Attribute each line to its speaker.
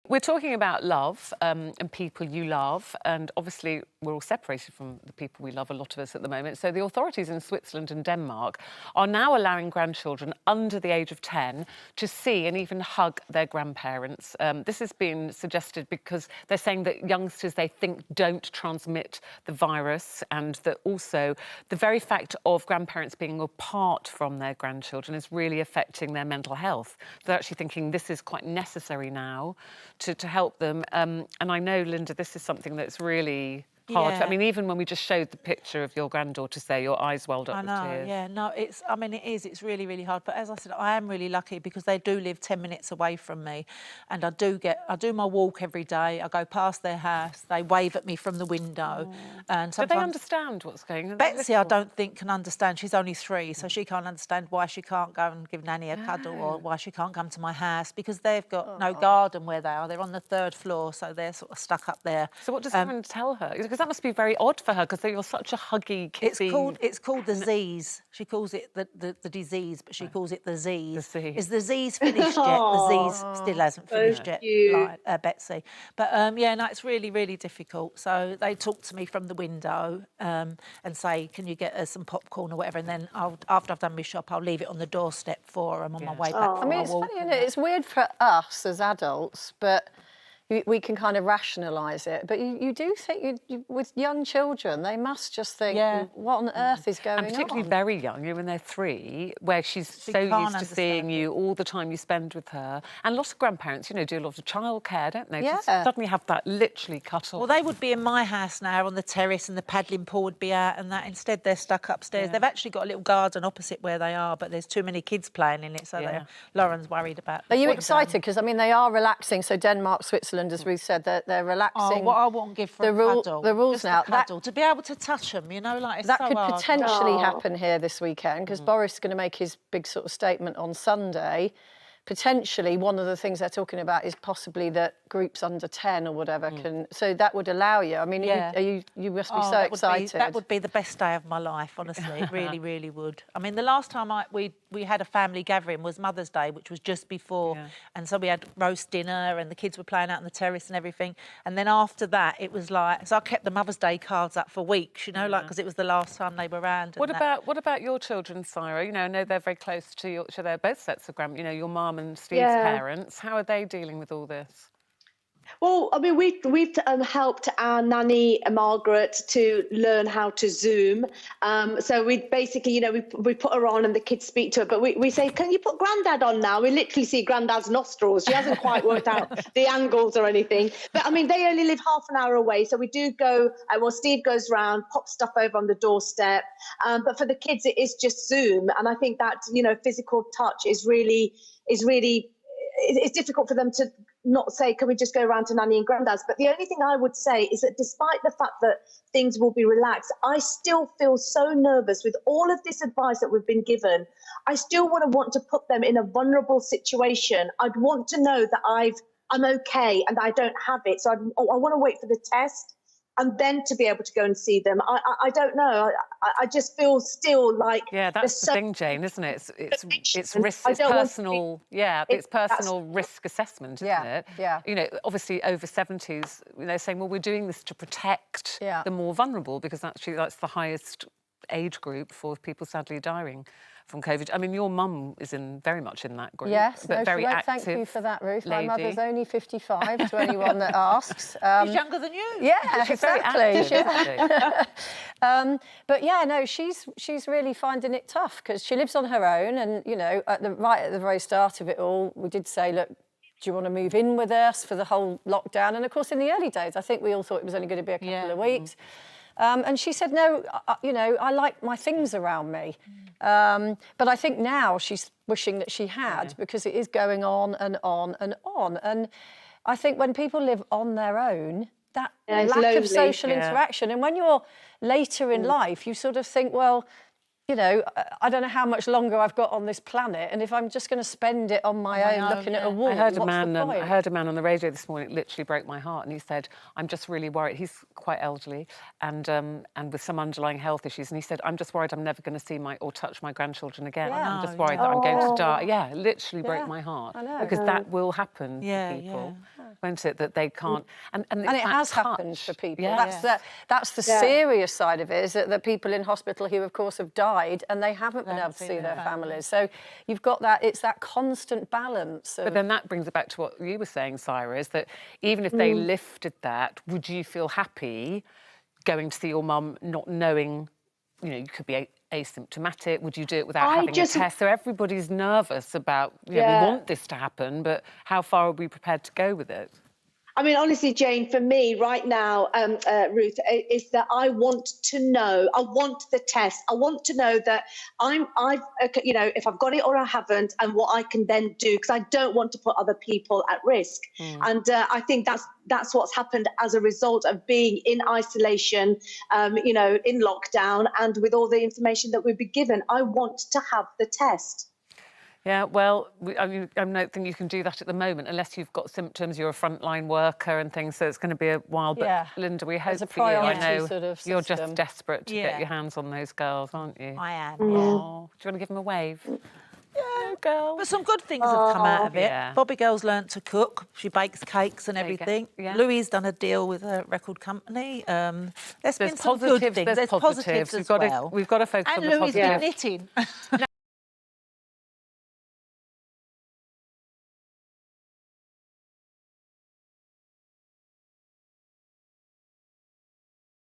Speaker 1: we're talking about love and people you love, and obviously we're all separated from the people we love, a lot of us at the moment. So the authorities in Switzerland and Denmark are now allowing grandchildren under the age of 10 to see and even hug their grandparents. This has been suggested because they're saying that youngsters, they think, don't transmit the virus, and that also the very fact of grandparents being apart from their grandchildren is really affecting their mental health. They're actually thinking this is quite necessary now to help them. And I know, Linda, this is something that's really hard.
Speaker 2: Yeah.
Speaker 1: I mean, even when we just showed the picture of your granddaughter there, your eyes welled up with tears.
Speaker 2: Yeah, no, I mean, it's really, really hard. But as I said, I am really lucky because they do live 10 minutes away from me. And I do my walk every day. I go past their house. They wave at me from the window. And
Speaker 1: do they understand what's going on?
Speaker 2: Betsy, I don't think, can understand. She's only 3, so she can't understand why she can't go and give Nanny a cuddle or why she can't come to my house, because they've got no garden where they are. They're on the 3rd floor, so they're sort of stuck up there.
Speaker 1: So what does Karen tell her? Because that must be very odd for her, because you're such a huggy, kissy...
Speaker 2: It's called the Z's. She calls it the disease, but she calls it the Z's.
Speaker 1: The Z.
Speaker 2: Is the Z's finished yet? The Z's still hasn't finished yet, like Betsy. But yeah, no, it's really, really difficult. So they talk to me from the window and say, can you get us some popcorn or whatever? And then after I've done my shop, I'll leave it on the doorstep for them on my way back.
Speaker 3: I mean, it's funny, isn't it? It's weird for us as adults, but we can kind of rationalise it. But you do think, with young children, they must just think, what on earth is going on?
Speaker 1: And particularly very young, when they're 3, where she's so used to seeing you, all the time you spend with her. And lots of grandparents, do a lot of childcare, don't they? To suddenly have that literally cut off.
Speaker 2: Well, they would be in my house now on the terrace and the paddling pool would be out and that. Instead, they're stuck upstairs. They've actually got a little garden opposite where they are, but there's too many kids playing in it, so Lauren's worried about that.
Speaker 3: Are you excited? Because, I mean, they are relaxing. So Denmark, Switzerland, as Ruth said, they're relaxing.
Speaker 2: What I won't give for
Speaker 3: the rules
Speaker 2: just
Speaker 3: now.
Speaker 2: To be able to touch them, like it's
Speaker 3: that
Speaker 2: so
Speaker 3: could
Speaker 2: hard.
Speaker 3: potentially happen here this weekend, because Boris is going to make his big sort of statement on Sunday. Potentially, one of the things they're talking about is possibly that groups under 10 or whatever can. So that would allow you. I mean, you must be so excited.
Speaker 2: That would be the best day of my life, honestly. It really, really would. I mean, the last time we had a family gathering was Mother's Day, which was just before, and so we had roast dinner and the kids were playing out on the terrace and everything. And then after that, it was like, so I kept the Mother's Day cards up for weeks, like because it was the last time they were around.
Speaker 1: What about your children, Saira? I know they're very close to they're both sets of your mum and Steve's parents. How are they dealing with all this?
Speaker 4: Well, I mean, we've helped our nanny Margaret to learn how to Zoom. So we basically, we put her on and the kids speak to her, but we say, can you put Grandad on now? We literally see Grandad's nostrils. She hasn't quite worked out the angles or anything. But I mean, they only live half an hour away, so we do go. Steve goes round, pops stuff over on the doorstep. But for the kids, it is just Zoom, and I think that physical touch is really. It's difficult for them to not say, can we just go around to Nanny and Grandad's? But the only thing I would say is that despite the fact that things will be relaxed, I still feel so nervous with all of this advice that we've been given. I still want to put them in a vulnerable situation. I'd want to know that I'm okay and I don't have it. So I want to wait for the test and then to be able to go and see them. I don't know. I just feel still like
Speaker 1: that's the thing, Jane, isn't it? It's risk. It's personal. It's personal risk assessment, isn't it?
Speaker 3: Yeah.
Speaker 1: Obviously over 70s, they're saying, well, we're doing this to protect the more vulnerable, because actually that's the highest age group for people sadly dying from COVID. I mean, your mum is very much in that group.
Speaker 3: Yes,
Speaker 1: but very active.
Speaker 3: Thank you for that, Ruth.
Speaker 1: Lady.
Speaker 3: My mother's only 55, to anyone that asks.
Speaker 2: She's younger than you.
Speaker 3: Yeah,
Speaker 1: she's
Speaker 3: exactly.
Speaker 1: Very active,
Speaker 3: but yeah, no, she's really finding it tough because she lives on her own, and right at the very start of it all, we did say, look, do you want to move in with us for the whole lockdown? And of course, in the early days, I think we all thought it was only going to be a couple of weeks. And she said, no, I like my things around me. But I think now she's wishing that she had, because it is going on and on and on. And I think when people live on their own, that lack of social interaction, and when you're later in life, you sort of think, well, I don't know how much longer I've got on this planet, and if I'm just going to spend it on my own looking at a wall,
Speaker 1: I heard a
Speaker 3: what's
Speaker 1: man on the radio this morning. It literally broke my heart, and he said, "I'm just really worried." He's quite elderly, and with some underlying health issues, and he said, "I'm just worried I'm never going to see or touch my grandchildren again. I'm just worried that I'm going to die." Yeah, it literally broke my heart, because that will happen to people. won't it? That they can't, and
Speaker 3: And it has happened for people. That's the
Speaker 4: Yeah.
Speaker 3: serious side of it, is that the people in hospital who, of course, have died and they haven't been able to see their families. So you've got that, it's that constant balance.
Speaker 1: But then that brings it back to what you were saying, Saira, is that even if they lifted that, would you feel happy going to see your mum not knowing, you know, you could be asymptomatic? Would you do it without having a test? So everybody's nervous about, you know, we want this to happen, but how far are we prepared to go with it?
Speaker 4: I mean, honestly, Jane, for me right now, Ruth, is that I want to know. I want the test. I want to know that I've, you know, if I've got it or I haven't, and what I can then do, because I don't want to put other people at risk. And I think that's what's happened as a result of being in isolation, you know, in lockdown, and with all the information that we've been given. I want to have the test.
Speaker 1: Yeah, well, I mean, I don't think you can do that at the moment unless you've got symptoms, you're a frontline worker and things, so it's going to be a while. But Linda, we hope for you. I know
Speaker 3: sort of
Speaker 1: you're just desperate to get your hands on those girls, aren't you?
Speaker 2: I am,
Speaker 1: Oh, do you want to give them a wave? Yeah, girls.
Speaker 2: But some good things have come out of it.
Speaker 1: Yeah.
Speaker 2: Bobby Girl's learnt to cook. She bakes cakes and everything.
Speaker 1: Yeah.
Speaker 2: Louis done a deal with a record company. There's been some
Speaker 1: positives,
Speaker 2: good things. There's positives as well.
Speaker 1: We've got to focus
Speaker 2: and
Speaker 1: on the
Speaker 2: Louis
Speaker 1: positives.
Speaker 2: been knitting.